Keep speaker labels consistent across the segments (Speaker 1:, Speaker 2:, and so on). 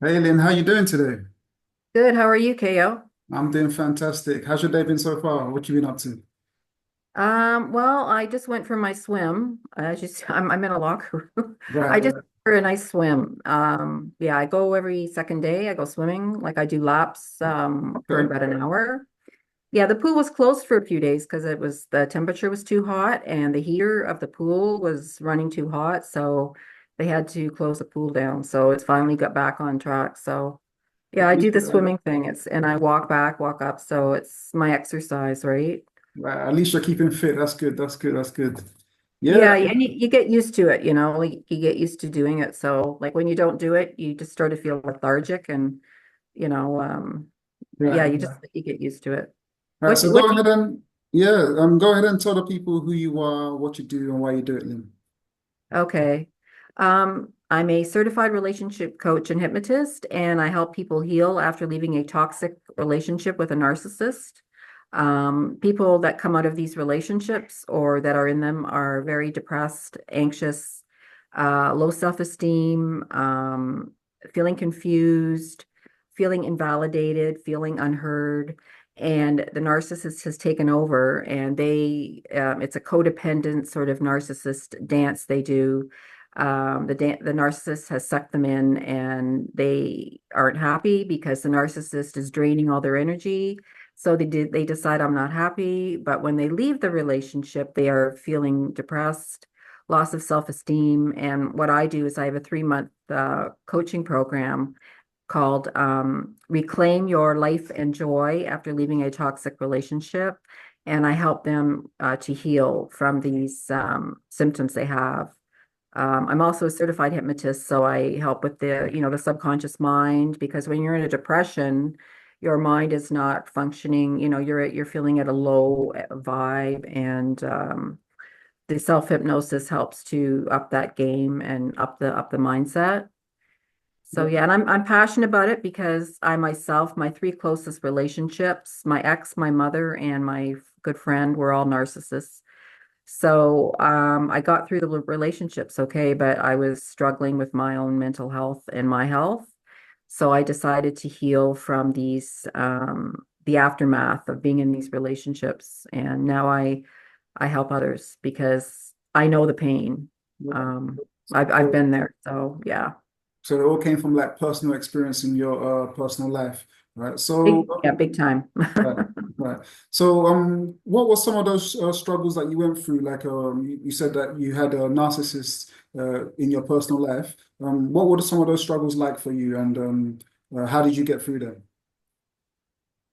Speaker 1: Hey Lynn, how you doing today?
Speaker 2: Good. How are you, Kayo?
Speaker 1: I'm doing fantastic. How's your day been so far? What you been up to?
Speaker 2: Well, I just went for my swim. I'm in a locker room.
Speaker 1: Right,
Speaker 2: I just
Speaker 1: right.
Speaker 2: went for a nice swim. Yeah, I go every second day. I go swimming. Like I do laps for
Speaker 1: Okay.
Speaker 2: about an hour. Yeah, the pool was closed for a few days because the temperature was too hot and the heater of the pool was running too hot, so they had to close the pool down. So it's finally got back on track. So yeah, I do the swimming thing. And I walk back, walk up, so it's my exercise, right?
Speaker 1: Right. At least you're keeping fit. That's good. That's good. That's good. Yeah.
Speaker 2: Yeah, and you get used to it, you get used to doing it. So like when you don't do it, you just start to feel lethargic and you know, yeah,
Speaker 1: Right. Right.
Speaker 2: you get used to it.
Speaker 1: Right. So
Speaker 2: What
Speaker 1: go
Speaker 2: do
Speaker 1: ahead and yeah, go ahead and tell the people who you are, what you do, and why you do it, Lynn.
Speaker 2: Okay. I'm a certified relationship coach and hypnotist, and I help people heal after leaving a toxic relationship with a narcissist. People that come out of these relationships or that are in them are very depressed, anxious, low self-esteem, feeling confused, feeling invalidated, feeling unheard. And the narcissist has taken over, and it's a codependent sort of narcissist dance they do. The narcissist has sucked them in, and they aren't happy because the narcissist is draining all their energy. So they decide I'm not happy, but when they leave the relationship, they are feeling depressed, loss of self-esteem. And what I do is I have a 3-month coaching program called Reclaim Your Life and Joy After Leaving a Toxic Relationship. And I help them to heal from these symptoms they have. I'm also a certified hypnotist, so I help with the subconscious mind, because when you're in a depression, your mind is not functioning, you're feeling at a low vibe, and the self-hypnosis helps to up that game and up the mindset. So
Speaker 1: Yeah.
Speaker 2: yeah, and I'm passionate about it because I myself, my three closest relationships, my ex, my mother, and my good friend were all narcissists. So I got through the relationships okay, but I was struggling with my own mental health and my health. So I decided to heal from the aftermath of being in these relationships. And now I help others because I know the pain.
Speaker 1: Right.
Speaker 2: Um, I've been there. So yeah.
Speaker 1: So it all came from like personal experience in your personal life, right? So
Speaker 2: Big time.
Speaker 1: right, right. So, what were some of those struggles that you went through? Like, you said that you had a narcissist in your personal life. What were some of those struggles like for you, and how did you get through them?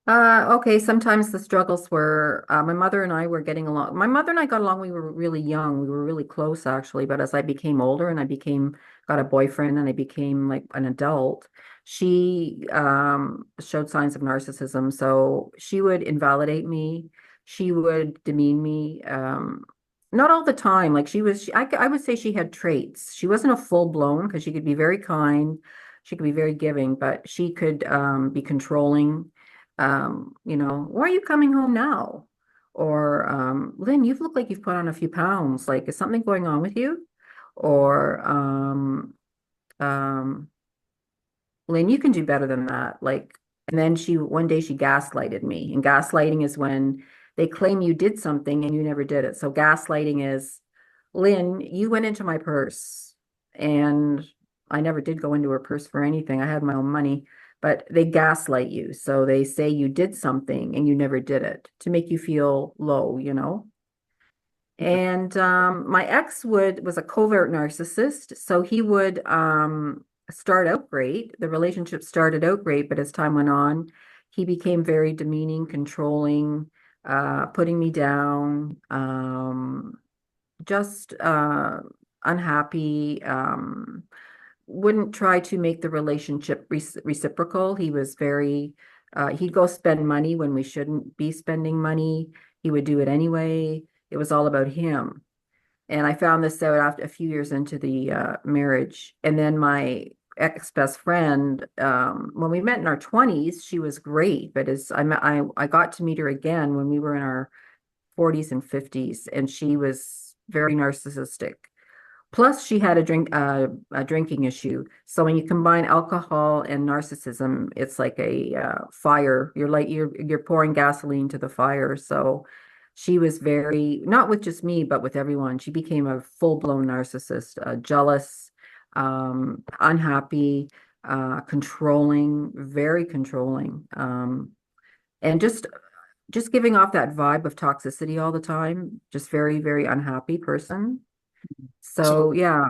Speaker 2: Okay, sometimes the struggles were my mother and I were getting along. My mother and I got along, we were really young. We were really close actually, but as I became older and got a boyfriend and I became like an adult, she showed signs of narcissism. So she would invalidate me, she would demean me, not all the time. Like I would say she had traits. She wasn't a full blown because she could be very kind, she could be very giving, but she could be controlling. Why are you coming home now? Or, Lynn, you've looked like you've put on a few pounds. Like, is something going on with you? Or, um, Lynn, you can do better than that. Like, and then one day she gaslighted me. And gaslighting is when they claim you did something and you never did it. So gaslighting is, Lynn, you went into my purse and I never did go into her purse for anything. I had my own money, but they gaslight you. So they say you did something and you never did it to make you feel low. And my ex was a covert narcissist, so he would start out great. The relationship started out great, but as time went on, he became very demeaning, controlling, putting me down, just unhappy. Wouldn't try to make the relationship reciprocal. He was he'd go spend money when we shouldn't be spending money. He would do it anyway. It was all about him. And I found this out after a few years into the marriage. And then my ex-best friend, when we met in our 20s, she was great. But I got to meet her again when we were in our 40s and 50s, and she was very narcissistic, Plus, she had a drinking issue. So when you combine alcohol and narcissism, it's like a fire. You're pouring gasoline to the fire. So she was very, not with just me, but with everyone. She became a full-blown narcissist, jealous, unhappy, controlling, very controlling, and just giving off that vibe of toxicity all the time. Just very, very unhappy person. So
Speaker 1: So
Speaker 2: yeah.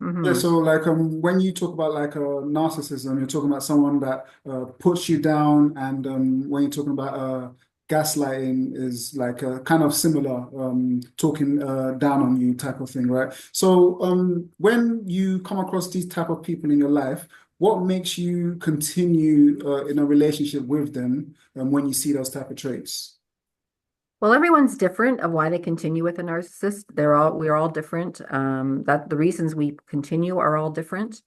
Speaker 1: yeah,
Speaker 2: Hmm.
Speaker 1: so like when you talk about like narcissism, you're talking about someone that puts you down, and when you're talking about gaslighting is like kind of similar, talking down on you type of thing, right? So when you come across these type of people in your life, what makes you continue in a relationship with them when you see those type of traits?
Speaker 2: Well, everyone's different of why they continue with a narcissist. We're all different. That the reasons we continue are all different.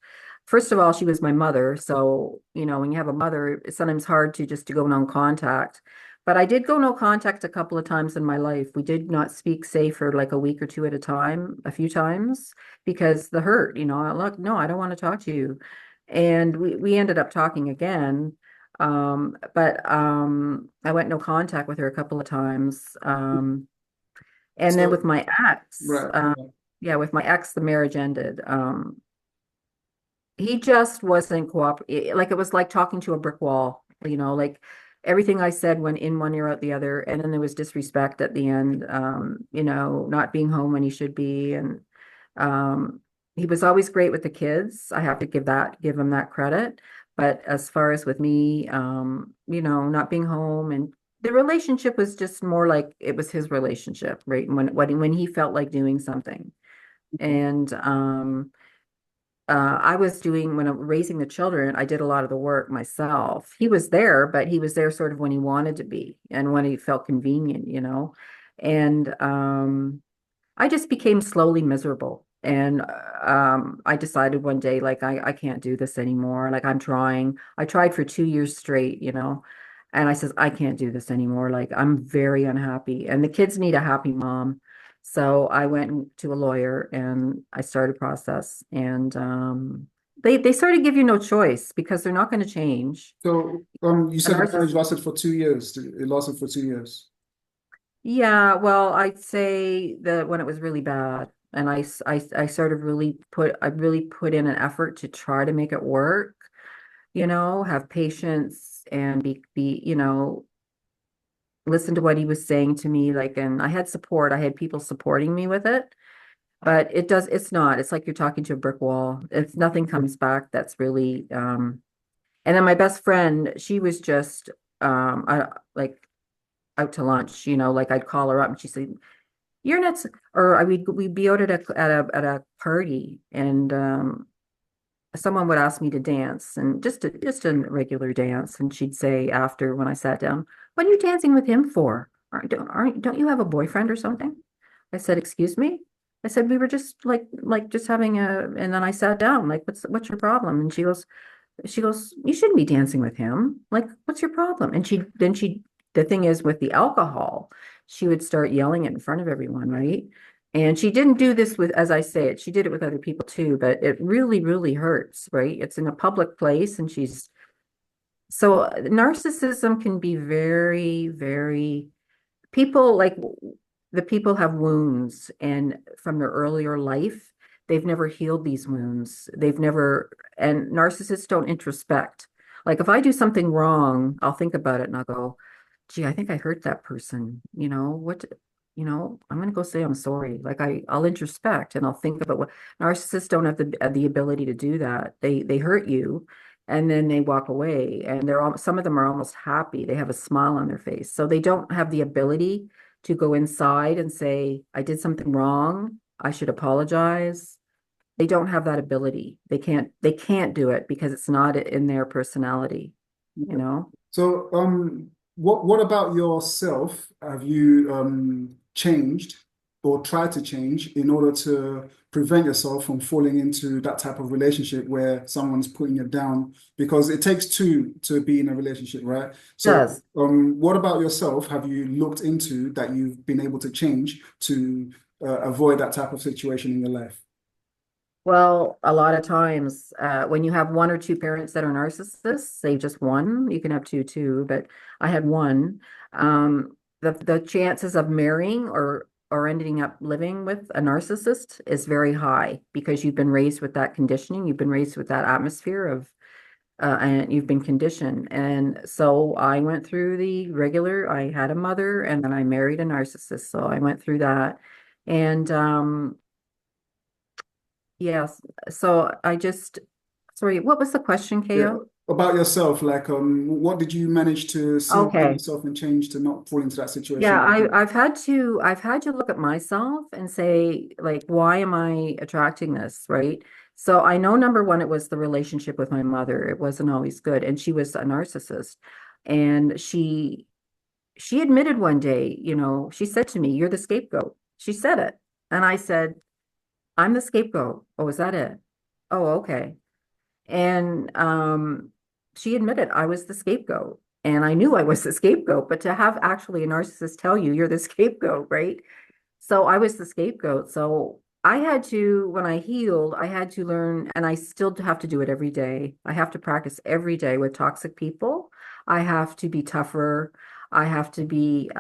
Speaker 2: First of all, she was my mother. So, when you have a mother, it's sometimes hard to go no contact. But I did go no contact a couple of times in my life. We did not speak, say, for like a week or two at a time, a few times, because the hurt, look, no, I don't want to talk to you. And we ended up talking again. But I went no contact with her a couple of times. And then with
Speaker 1: So
Speaker 2: my ex,
Speaker 1: right, right.
Speaker 2: yeah, with my ex, the marriage ended. He just wasn't cooperating. Like it was like talking to a brick wall, like everything I said went in one ear out the other. And then there was disrespect at the end, not being home when he should be. And um, he was always great with the kids. I have to give him that credit. But as far as with me, not being home and the relationship was just more like it was his relationship, right? When he felt like doing something. And I was doing when I'm raising the children, I did a lot of the work myself. He was there, but he was there sort of when he wanted to be and when he felt convenient. And I just became slowly miserable. And I decided one day, like, I can't do this anymore. Like, I'm trying. I tried for 2 years straight. And I says, I can't do this anymore. Like, I'm very unhappy. And the kids need a happy mom. So I went to a lawyer and I started a process. And they sort of give you no choice because they're not going to change.
Speaker 1: So you
Speaker 2: A
Speaker 1: said the marriage
Speaker 2: narcissist.
Speaker 1: lasted for 2 years. It lasted for 2 years.
Speaker 2: Yeah, well, I'd say that when it was really bad, and I sort of really put in an effort to try to make it work, have patience and listen to what he was saying to me, like, and I had support. I had people supporting me with it, but it's not. It's like you're talking to a brick wall. It's nothing comes back that's really, and then my best friend, she was just, like out to lunch, like I'd call her up and she'd say, you're nuts. Or we'd be out at a party and someone would ask me to dance and just a regular dance. And she'd say after when I sat down, what are you dancing with him for? Don't you have a boyfriend or something? I said, excuse me? I said, we were just like just having and then I sat down, like, what's your problem? And she goes, you shouldn't be dancing with him. Like, what's your problem? And the thing is with the alcohol, she would start yelling it in front of everyone, right? And she didn't do this with, as I say it, she did it with other people too, but it really, really hurts, right? It's in a public place and so narcissism can be very, very, people like the people have wounds and from their earlier life, they've never healed these wounds. And narcissists don't introspect. Like if I do something wrong, I'll think about it and I'll go, gee, I think I hurt that person. I'm going to go say I'm sorry. Like I'll introspect and I'll think about what narcissists don't have the ability to do that. They hurt you and then they walk away and some of them are almost happy. They have a smile on their face. So they don't have the ability to go inside and say, I did something wrong. I should apologize. They don't have that ability. They can't do it because it's not in their personality, you know?
Speaker 1: So, what about yourself? Have you changed or tried to change in order to prevent yourself from falling into that type of relationship where someone's putting you down? Because it takes two to be in a relationship, right? So,
Speaker 2: Does.
Speaker 1: what about yourself? Have you looked into that you've been able to change to avoid that type of situation in your life?
Speaker 2: Well, a lot of times, when you have one or two parents that are narcissists, say just one, you can have two too, but I had one. The chances of marrying or ending up living with a narcissist is very high because you've been raised with that conditioning, you've been raised with that atmosphere of, and you've been conditioned. And so I went through the regular, I had a mother and then I married a narcissist. So I went through that. And yes. So I just, sorry, what was the question,
Speaker 1: Yeah.
Speaker 2: Kayo?
Speaker 1: About yourself, like, what did you manage to see within
Speaker 2: Okay.
Speaker 1: yourself and change to not fall into that
Speaker 2: Yeah,
Speaker 1: situation?
Speaker 2: I've had to look at myself and say, like, why am I attracting this, right? So I know number one, it was the relationship with my mother. It wasn't always good. And she was a narcissist. And she admitted one day, she said to me, "You're the scapegoat." She said it. And I said, "I'm the scapegoat." "Oh, is that it?" "Oh, okay." And she admitted I was the scapegoat. And I knew I was the scapegoat, but to have actually a narcissist tell you you're the scapegoat, right? So I was the scapegoat. So I had to, when I healed, I had to learn, and I still have to do it every day. I have to practice every day with toxic people. I have to be tougher. I have to be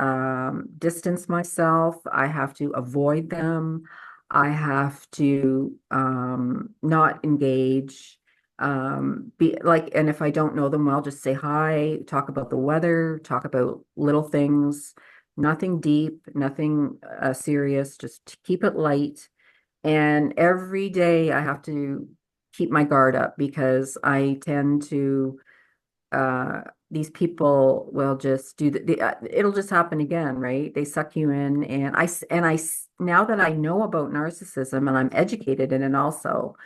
Speaker 2: distance myself. I have to avoid them. I have to not engage. Be like, and if I don't know them well, just say hi, talk about the weather, talk about little things, nothing deep, nothing serious, just keep it light. And every day I have to keep my guard up because I tend to, uh, these people will just do it'll just happen again, right? They suck you in. Now that I know about narcissism and I'm educated in it also,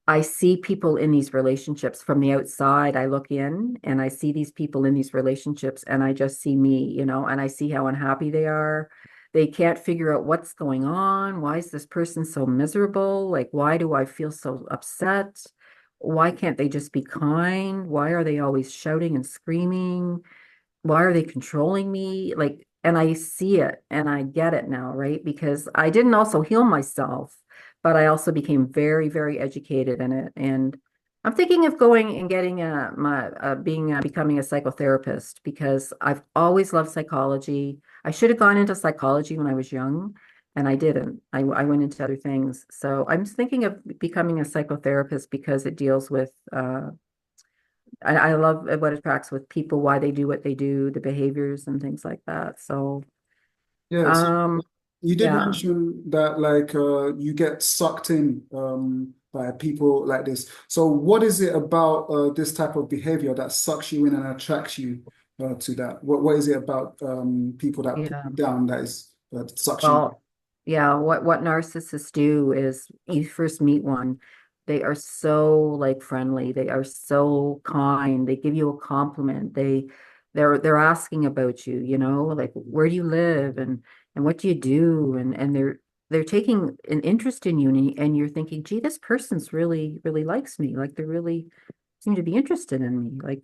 Speaker 2: I see people in these relationships from the outside. I look in and I see these people in these relationships and I just see me, and I see how unhappy they are. They can't figure out what's going on. Why is this person so miserable? Like, why do I feel so upset? Why can't they just be kind? Why are they always shouting and screaming? Why are they controlling me? Like, and I see it and I get it now, right? Because I didn't also heal myself, but I also became very, very educated in it. And I'm thinking of going and getting becoming a psychotherapist because I've always loved psychology. I should have gone into psychology when I was young, and I didn't. I went into other things. So I'm thinking of becoming a psychotherapist because it deals with I love what attracts with people, why they do what they do, the behaviors and things like that. So,
Speaker 1: Yeah, so
Speaker 2: um,
Speaker 1: you did
Speaker 2: yeah,
Speaker 1: mention that like you get sucked in by people like this. So what is it about this type of behavior that sucks you in and attracts you to that? What is it about people that put
Speaker 2: yeah.
Speaker 1: you down that is sucks you?
Speaker 2: Well, yeah, what narcissists do is you first meet one, they are so like friendly, they are so kind, they give you a compliment, they're asking about you, like where do you live and what do you do and they're taking an interest in you and you're thinking, gee, this person's really really likes me, like they really seem to be interested in me, like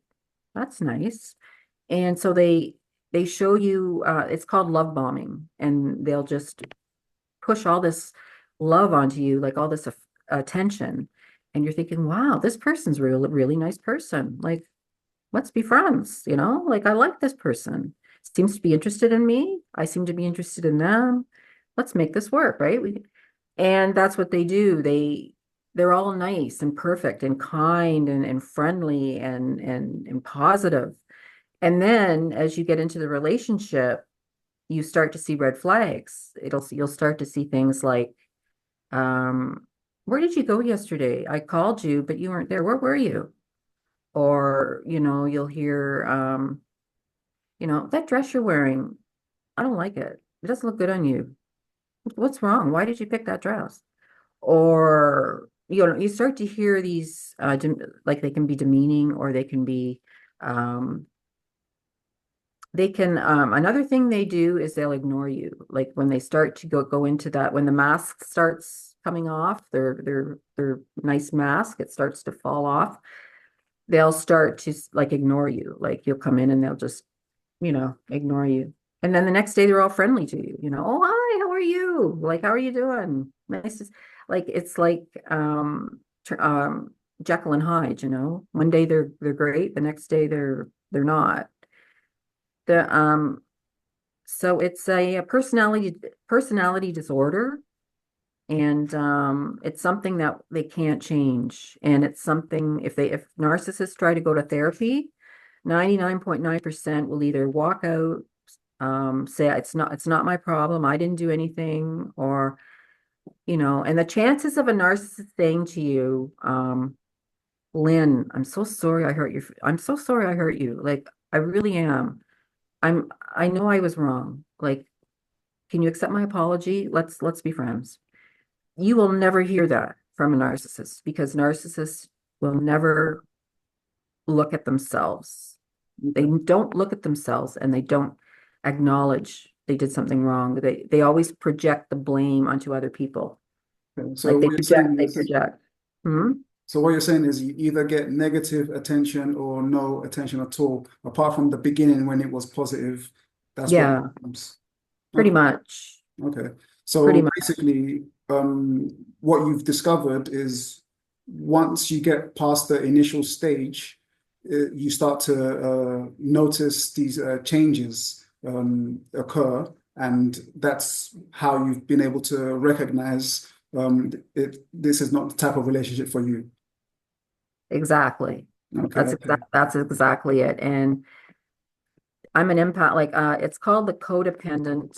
Speaker 2: that's nice. And so they show you it's called love bombing and they'll just push all this love onto you, like all this attention. And you're thinking, wow, this person's really, really nice person. Like, let's be friends, Like I like this person. Seems to be interested in me. I seem to be interested in them. Let's make this work, right? And that's what they do. They're all nice and perfect and kind and friendly and positive. And then as you get into the relationship, you start to see red flags. You'll start to see things like, um, where did you go yesterday? I called you, but you weren't there. Where were you? Or, you'll hear, that dress you're wearing, I don't like it. It doesn't look good on you. What's wrong? Why did you pick that dress? Or, you start to hear these, like they can be demeaning or um, another thing they do is they'll ignore you. Like when they start to go into that, when the mask starts coming off, their nice mask, it starts to fall off, they'll start to like ignore you. Like you'll come in and they'll just, ignore you. And then the next day they're all friendly to you, oh, hi, how are you? Like, how are you doing? Nice to Like it's like Jekyll and Hyde, you know. One day they're great, the next day they're not. The so it's a personality disorder, and it's something that they can't change. And it's something if narcissists try to go to therapy, 99.9% will either walk out, say it's not my problem, I didn't do anything, or and the chances of a narcissist saying to you, Lynn, I'm so sorry I hurt you. Like, I really am. I know I was wrong. Like, can you accept my apology? Let's be friends. You will never hear that from a narcissist because narcissists will never look at themselves. They
Speaker 1: Okay.
Speaker 2: don't look at themselves and they don't acknowledge they did something wrong. They always project the blame onto other people.
Speaker 1: Okay. So
Speaker 2: Like
Speaker 1: what you're saying
Speaker 2: they
Speaker 1: is,
Speaker 2: project. Hmm.
Speaker 1: so what you're saying is you either get negative attention or no attention at all, apart from the beginning when it was positive. That's what
Speaker 2: Yeah,
Speaker 1: comes.
Speaker 2: pretty
Speaker 1: Okay.
Speaker 2: much.
Speaker 1: Okay.
Speaker 2: Pretty
Speaker 1: So
Speaker 2: much.
Speaker 1: basically, what you've discovered is once you get past the initial stage, you start to notice these changes occur, and that's how you've been able to recognize this is not the type of relationship for you.
Speaker 2: Exactly.
Speaker 1: Okay, okay.
Speaker 2: That's exactly it. And I'm an empath, like it's called the codependent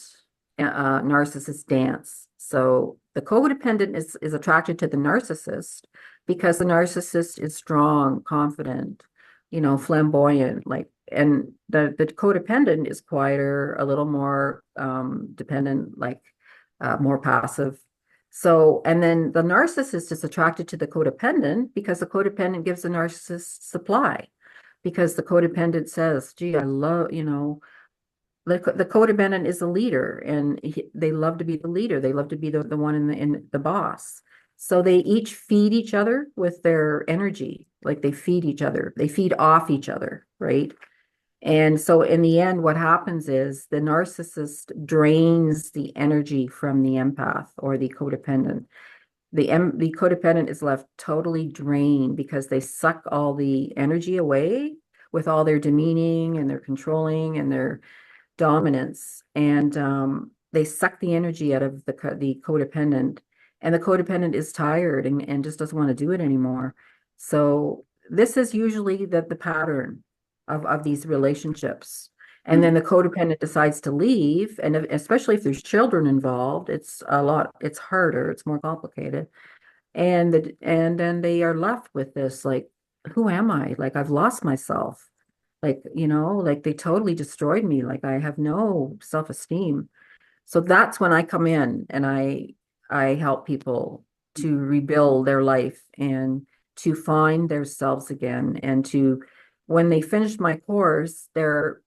Speaker 2: narcissist dance. So the codependent is attracted to the narcissist because the narcissist is strong, confident, flamboyant, like, and the codependent is quieter, a little more dependent, like more passive. So, and then the narcissist is attracted to the codependent because the codependent gives the narcissist supply because the codependent says, gee, I love, the codependent is a leader and they love to be the leader. They love to be the one in the boss. So they each feed each other with their energy. Like they feed each other. They feed off each other, right? And so in the end, what happens is the narcissist drains the energy from the empath or the codependent. The codependent is left totally drained because they suck all the energy away with all their demeaning and their controlling and their dominance, and they suck the energy out of the codependent, and the codependent is tired and just doesn't want to do it anymore. So this is usually the pattern of these relationships. And then the codependent decides to leave, and especially if there's children involved, it's harder, it's more complicated. And then they are left with this, like, who am I? Like, I've lost myself. Like, like they totally destroyed me. Like I have no self-esteem. So that's when I come in and I help people to rebuild their life and to find themselves again, and to when they finish my course, their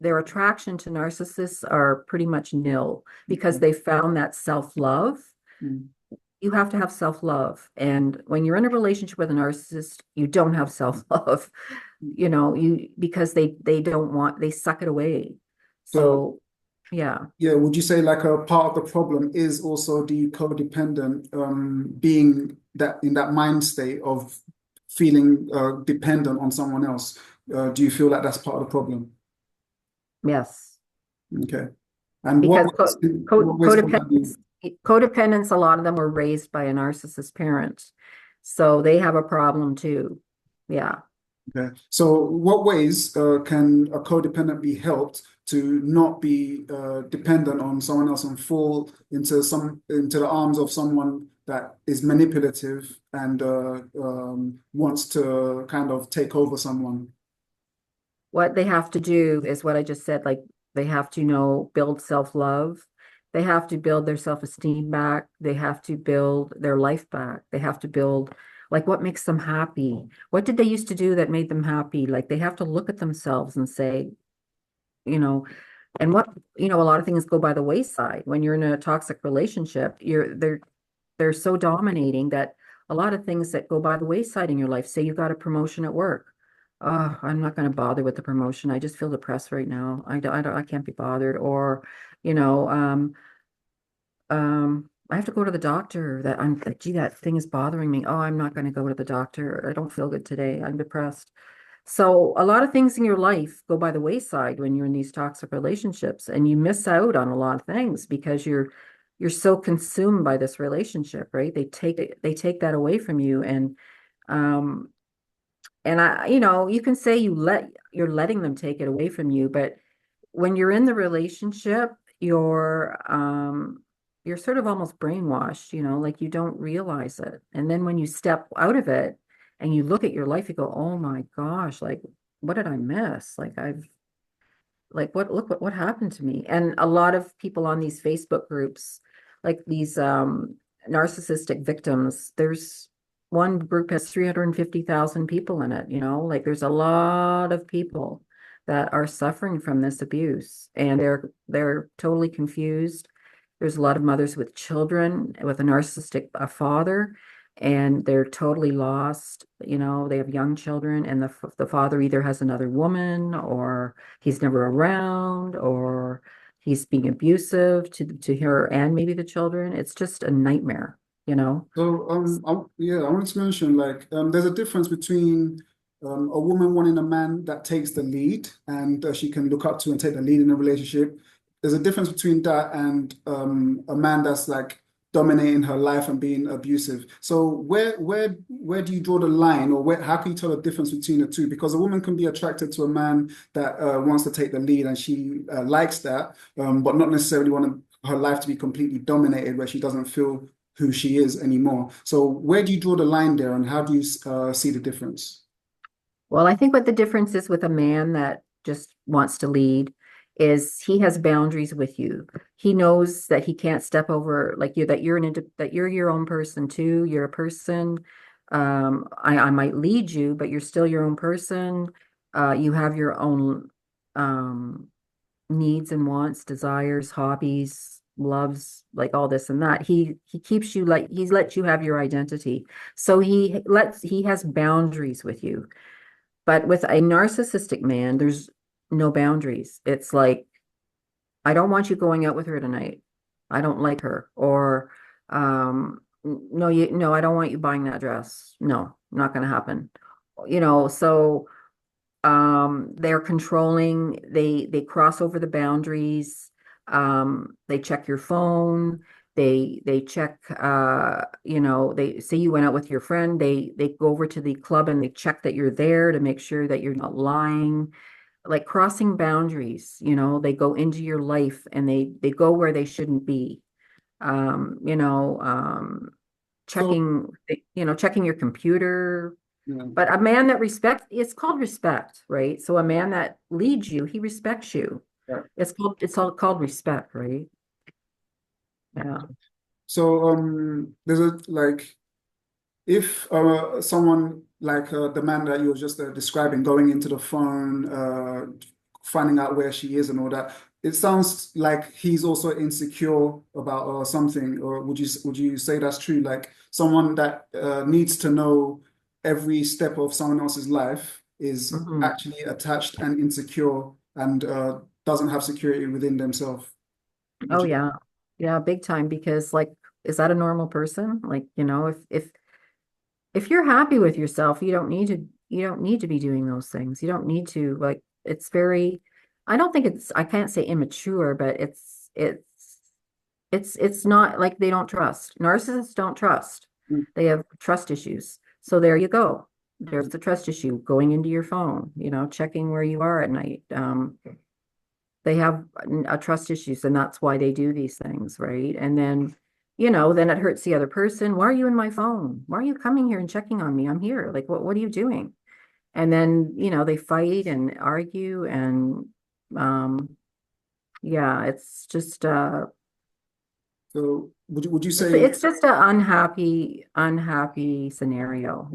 Speaker 2: attraction to narcissists are pretty much nil because they found that self-love.
Speaker 1: Mm.
Speaker 2: You have to have self-love. And when you're in a relationship with a narcissist, you don't have self-love, because they don't want, they suck it away.
Speaker 1: So
Speaker 2: So, yeah.
Speaker 1: yeah, would you say like a part of the problem is also the codependent being that in that mind state of feeling dependent on someone else? Do you feel like that's part of the problem?
Speaker 2: Yes.
Speaker 1: Okay. And
Speaker 2: Because
Speaker 1: what ways could that be?
Speaker 2: codependents, a lot of them were raised by a narcissist parent. So they have a problem too. Yeah.
Speaker 1: Okay. So what ways can a codependent be helped to not be dependent on someone else and fall into the arms of someone that is manipulative and wants to kind of take over someone?
Speaker 2: What they have to do is what I just said, like they have to build self-love. They have to build their self-esteem back. They have to build their life back. They have to build like what makes them happy. What did they used to do that made them happy? Like they have to look at themselves and say, you know, and a lot of things go by the wayside when you're in a toxic relationship. They're so dominating that a lot of things that go by the wayside in your life. Say you got a promotion at work. Oh, I'm not going to bother with the promotion. I just feel depressed right now. I can't be bothered. Or, you know, I have to go to the doctor. That I'm like, gee, that thing is bothering me. Oh, I'm not going to go to the doctor. I don't feel good today. I'm depressed. So a lot of things in your life go by the wayside when you're in these toxic relationships, and you miss out on a lot of things because you're so consumed by this relationship, right? They take that away from you, um and you can say you're letting them take it away from you, but when you're in the relationship, you're sort of almost brainwashed, like you don't realize it. And then when you step out of it and you look at your life, you go, oh my gosh, like what did I miss? Look what happened to me. And a lot of people on these Facebook groups, like these narcissistic victims, there's one group has 350,000 people in it, like there's a lot of people that are suffering from this abuse, and they're totally confused. There's a lot of mothers with children with a narcissistic father, and they're totally lost. They have young children, and the father either has another woman, or he's never around, or he's being abusive to her and maybe the children. It's just a nightmare.
Speaker 1: So, yeah, I wanted to mention like there's a difference between a woman wanting a man that takes the lead and she can look up to and take the lead in a relationship. There's a difference between that and a man that's like dominating her life and being abusive. So, where do you draw the line, or how can you tell the difference between the two? Because a woman can be attracted to a man that wants to take the lead and she likes that, but not necessarily want her life to be completely dominated where she doesn't feel who she is anymore. So where do you draw the line there, and how do you see the difference?
Speaker 2: Well, I think what the difference is with a man that just wants to lead is he has boundaries with you. He knows that he can't step over, like you, that you're your own person too. You're a person. I might lead you, but you're still your own person. You have your own um, needs and wants, desires, hobbies, loves, like all this and that. He keeps you, like he's lets you have your identity. So he has boundaries with you. But with a narcissistic man, there's no boundaries. It's like, I don't want you going out with her tonight. I don't like her. Or, no, I don't want you buying that dress. No, not going to happen. So they're controlling, they cross over the boundaries. They check your phone. They check, they say you went out with your friend. They go over to the club and they check that you're there to make sure that you're not lying. Like crossing boundaries, they go into your life, and they go where they shouldn't be. Um, you know, um,
Speaker 1: So
Speaker 2: checking your computer.
Speaker 1: yeah,
Speaker 2: But a man that respects, it's called respect, right? So a man that leads you, he respects you.
Speaker 1: yeah.
Speaker 2: It's all called respect, right? Yeah.
Speaker 1: So there's a like if someone like the man that you were just describing going into the phone, finding out where she is and all that, it sounds like he's also insecure about something. Or would you say that's true? Like someone that needs to know every step of someone else's life is
Speaker 2: Hmm.
Speaker 1: actually attached and insecure and doesn't have security within themselves. Would
Speaker 2: Oh
Speaker 1: you?
Speaker 2: yeah. Yeah, big time, because like, is that a normal person? Like, if you're happy with yourself, you don't need to be doing those things. You don't need to, like, it's very, I can't say immature, but it's not like they don't trust. Narcissists don't trust.
Speaker 1: Mm.
Speaker 2: They have trust issues. So there you go. There's the trust issue going into your phone, checking where you are at night. They have a trust issues, and that's why they do these things, right? And then it hurts the other person. Why are you in my phone? Why are you coming here and checking on me? I'm here. Like, what are you doing? And then, they fight and argue, and yeah, it's just
Speaker 1: So would you
Speaker 2: it's
Speaker 1: say?
Speaker 2: it's just an unhappy scenario.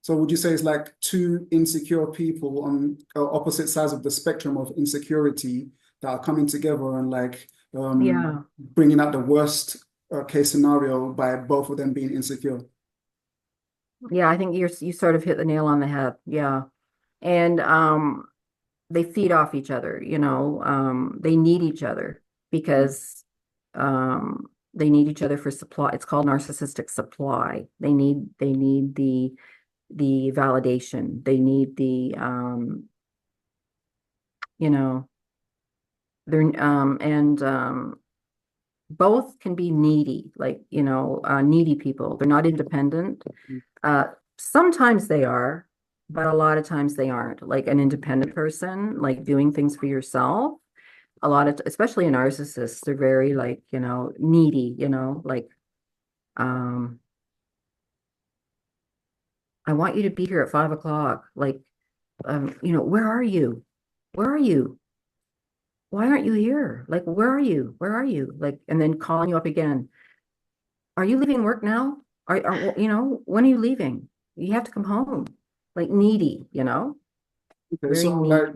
Speaker 1: So would you say it's like two insecure people on opposite sides of the spectrum of insecurity that are coming together and like
Speaker 2: Yeah.
Speaker 1: bringing out the worst case scenario by both of them being insecure?
Speaker 2: Yeah, I think you sort of hit the nail on the head. Yeah. And they feed off each other. They need each other
Speaker 1: Mm.
Speaker 2: because um They need each other for supply. It's called narcissistic supply. They need the validation. They need the you know, they're and both can be needy, like, needy people. They're not independent. Uh, Sometimes they are, but a lot of times they aren't. Like an independent person, like doing things for yourself. A lot of, especially a narcissist, they're very like, needy, like, um, I want you to be here at 5 o'clock. Like, where are you? Where are you? Why aren't you here? Like, where are you? Where are you? Like, and then calling you up again. Are you leaving work now? When are you leaving? You have to come home. Like needy,
Speaker 1: Okay,
Speaker 2: very
Speaker 1: so
Speaker 2: needy.
Speaker 1: like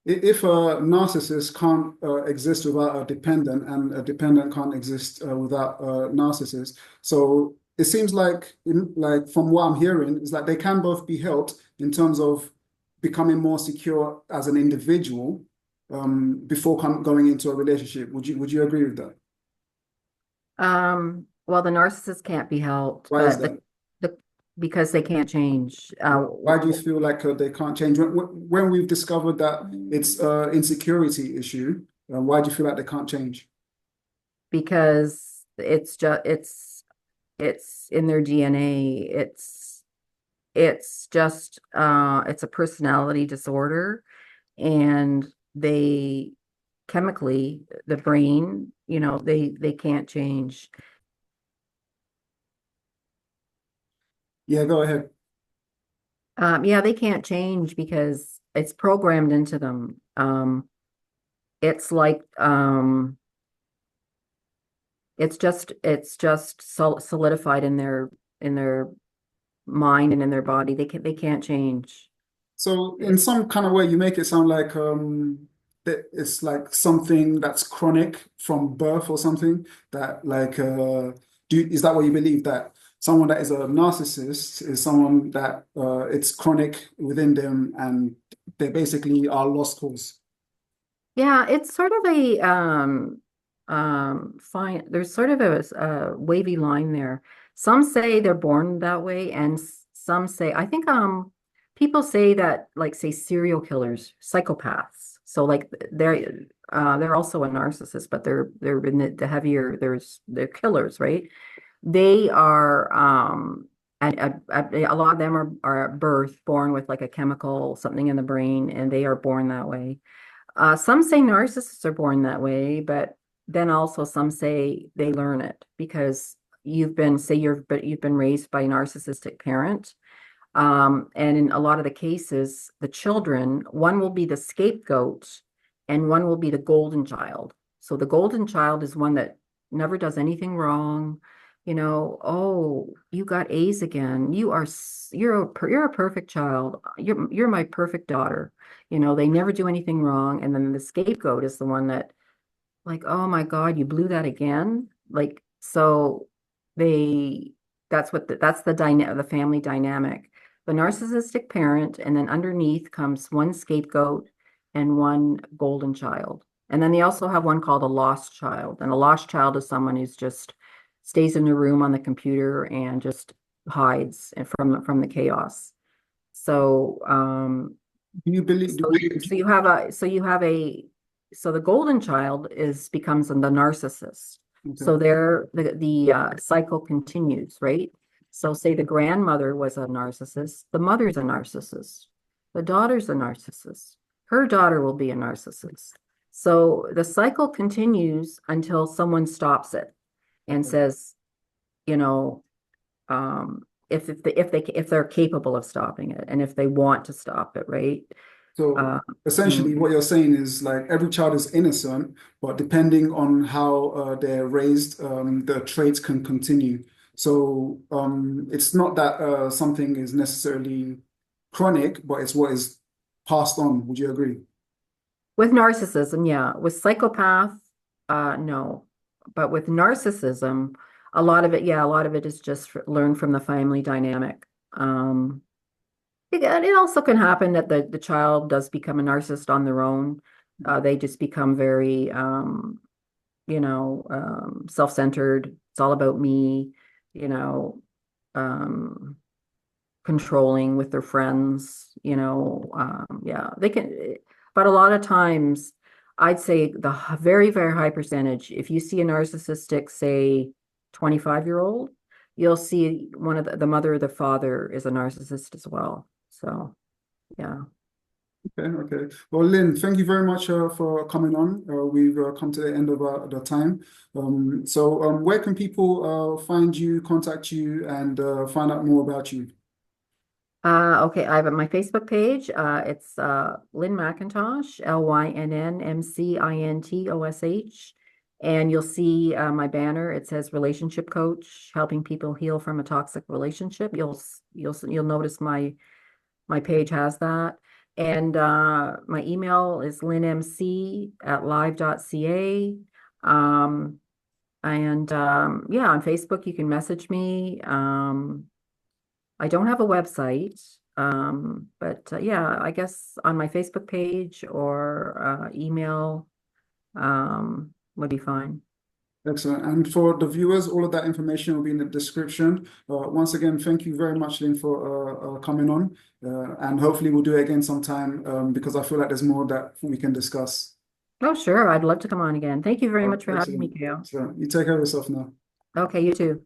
Speaker 1: if a narcissist can't exist without a dependent and a dependent can't exist without a narcissist, so it seems like like from what I'm hearing is like they can both be helped in terms of becoming more secure as an individual before going into a relationship. Would you agree with that?
Speaker 2: Well, the narcissist can't be helped,
Speaker 1: Why is
Speaker 2: but
Speaker 1: that?
Speaker 2: the because they can't change.
Speaker 1: Why do you feel like they can't change? When we've discovered that it's an insecurity issue, why do you feel like they can't change?
Speaker 2: Because it's in their DNA. It's just it's a personality disorder, and they chemically, the brain, they can't change.
Speaker 1: Yeah, go ahead.
Speaker 2: Yeah, they can't change because it's programmed into them. It's like it's just solidified in their mind and in their body. They can't change.
Speaker 1: So in some kind of way, you make it sound like that it's like something that's chronic from birth or something that like is that what you believe that someone that is a narcissist is someone that it's chronic within them and they basically are lost cause?
Speaker 2: Yeah, it's sort of a fine. There's sort of a wavy line there. Some say they're born that way, and some say, I think people say that, like, say serial killers, psychopaths. So like they're also a narcissist, but they're in the heavier. They're killers, right? They are a lot of them are at birth born with like a chemical something in the brain, and they are born that way. Some say narcissists are born that way, but then also some say they learn it because you've been raised by a narcissistic parent. And in a lot of the cases, the children, one will be the scapegoat and one will be the golden child. So the golden child is one that never does anything wrong. Oh, you got A's again. You're a perfect child. You're my perfect daughter. They never do anything wrong. And then the scapegoat is the one that, like, oh my God, you blew that again. Like, so they, that's the family dynamic. The narcissistic parent, and then underneath comes one scapegoat and one golden child. And then they also have one called a lost child. And a lost child is someone who's just stays in the room on the computer and just hides from the chaos. So,
Speaker 1: Do you believe?
Speaker 2: so so the golden child becomes the narcissist.
Speaker 1: Okay.
Speaker 2: So the cycle continues, right? So say the grandmother was a narcissist, the mother's a narcissist, the daughter's a narcissist, her daughter will be a narcissist. So the cycle continues until someone stops it and
Speaker 1: Okay.
Speaker 2: says, you know, if they're capable of stopping it and if they want to stop it, right?
Speaker 1: So
Speaker 2: Uh,
Speaker 1: essentially,
Speaker 2: mm.
Speaker 1: what you're saying is like every child is innocent, but depending on how they're raised, the traits can continue. So it's not that something is necessarily chronic, but it's what is passed on. Would you agree?
Speaker 2: With narcissism, yeah. With psychopath, no. But with narcissism, a lot of it is just learned from the family dynamic. It also can happen that the child does become a narcissist on their own. They just become very self-centered. It's all about me, you know, um, controlling with their friends, yeah, they can, but a lot of times I'd say the very, very high percentage, if you see a narcissistic, say 25-year-old, you'll see one of the mother or the father is a narcissist as well. So, yeah.
Speaker 1: Okay, okay. Well, Lynn, thank you very much for coming on. We've come to the end of the time. Where can people find you, contact you, and find out more about you?
Speaker 2: Okay, I have my Facebook page. It's Lynn McIntosh, LYNNMCINTOSH. And you'll see my banner. It says relationship coach, helping people heal from a toxic relationship. You'll notice my page has that. And my email is lynnmc@live.ca. Um, yeah, on Facebook you can message me. I don't have a website, but yeah, I guess on my Facebook page or email would be fine.
Speaker 1: Excellent. And for the viewers, all of that information will be in the description. Once again, thank you very much, Lynn, for coming on. And hopefully we'll do it again sometime because I feel like there's more that we can discuss.
Speaker 2: Oh, sure. I'd love to come on again. Thank you very much for having me,
Speaker 1: Excellent.
Speaker 2: Kayo.
Speaker 1: So you take care of yourself now.
Speaker 2: Okay, you too.